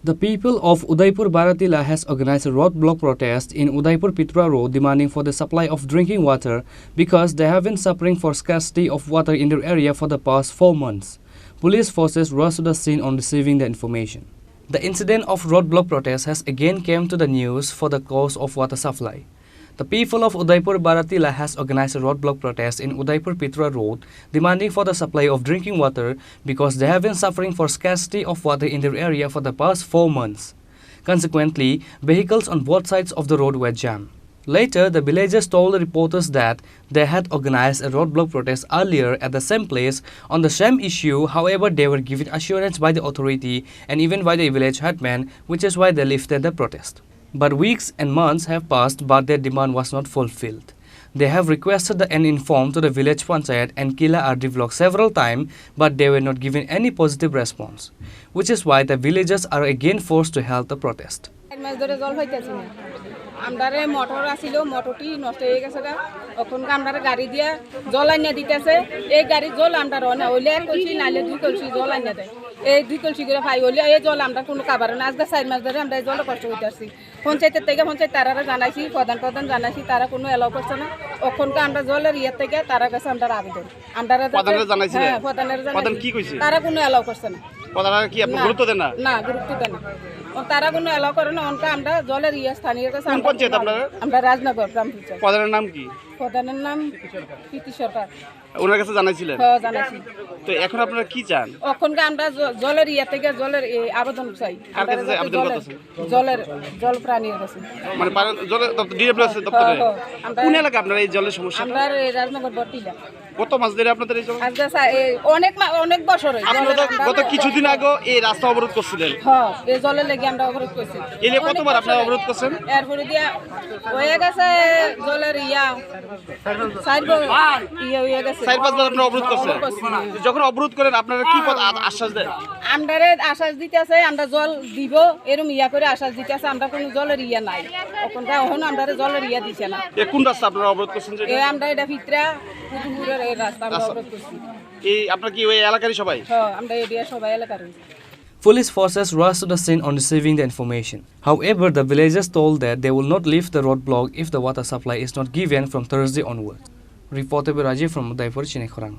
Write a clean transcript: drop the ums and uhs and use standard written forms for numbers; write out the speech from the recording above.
The people of Udaipur Bara Tilla has organized a roadblock protest in Udaipur Pitra road demanding for the supply of drinking water because they have been suffering for scarcity of water in their area for the past 4 months. Police forces rushed to the scene on receiving the information. The incident of roadblock protest has again come to the news for the cause of water supply. The people of Udaipur Bara Tilla has organized a roadblock protest in Udaipur Pitra road demanding for the supply of drinking water because they have been suffering for scarcity of water in their area for the past 4 months. Consequently, vehicles on both sides of the road were jammed. Later, the villagers told the reporters that they had organized a roadblock protest earlier at the same place on the same issue. However, they were given assurance by the authority and even by the village headman, which is why they lifted the protest. But weeks and months have passed, but their demand was not fulfilled. They have requested and informed to the village panchayat and Kila RD block several times, but they were not given any positive response, which is why the villagers are again forced to halt the protest. আমরারে motor আসিল মোটরটি নষ্ট হয়ে গেছে এখন আমরারে গাড়ি দিয়া জল আইনা দিতেছে এই গাড়ি জল আমরা রনা হইলে এক কলসি নাইলে 2 কলসি জল আইনা দেয় এই 2 কলসি করে পাই হইলে এই জল আমরা কোনো কাবার না আজকে 4 মাস ধরে আমরা এই জল কষ্ট হইতাছি পঞ্চায়েতের থেকে পঞ্চায়েত তারারা জানাইছি প্রধান জানাইছি তারা কোনো এলাও করছে না এখনকে আমরা জলের ইয়া থেকে তারা কাছে আমরা আবেদন আমরা প্রধানরা জানাইছিলেন হ্যাঁ প্রধানরা প্রধান কি কইছে তারা কোনো এলাও করছে না প্রধানরা কি আপনি গুরুত্ব দেন না না গুরুত্ব দেন না তারা কোনো এলাও করে না অনকা আমরা জলের ইয়া স্থানীয় কাছে কোন পঞ্চায়েত আপনারা আমরা রাজনগর গ্রাম পঞ্চায়েত প্রধানের নাম কি প্রধানের নাম কৃতি সরকার ওনার কাছে জানাইছিলেন হ্যাঁ জানাইছি তো এখন আপনারা কি চান এখনকে আমরা জলের ইয়া থেকে জলের আবেদন চাই কার কাছে আবেদন করতেছেন জল প্রাণীর কাছে মানে জল ডিডব্লিউএস দপ্তরে কোন এলাকা আপনারা এই জলের সমস্যা আমরা রাজনগর বটিলা কত মাস ধরে আপনাদের এই সমস্যা আজকে অনেক বছর হই আপনারা গত কিছুদিন আগে এই রাস্তা অবরোধ করছিলেন হ্যাঁ এই জলের লাগি আমরা অবরোধ করছি এলে কতবার আপনারা অবরোধ করছেন এরপরে দিয়া হয়ে গেছে জলের ইয়া 4 গেছে 4-5 বার আপনারা অবরোধ করছেন যখন অবরোধ করেন আপনারা কি আশ্বাস দেন আমরারে আশ্বাস দিতেছে আমরা জল দিব এরকম ইয়া করে আশ্বাস দিতেছে আমরা কোনো জলের ইয়া নাই এখন আমরারে জলের ইয়া দিছে না কোন রাস্তা আপনারা অবরোধ করছেন এই আমরা এটা ভিতরা পুতুপুরের এই রাস্তা আমরা অবরোধ করছি এই আপনারা কি ওই এলাকারই সবাই হ্যাঁ আমরা এরিয়া সবাই এলাকার Police forces rushed to the scene on receiving the information. However, the villagers told that they will not lift the roadblock if the water supply is not given from Thursday onwards. Reported by Rajiv from Udaipur, Chini, Khorang.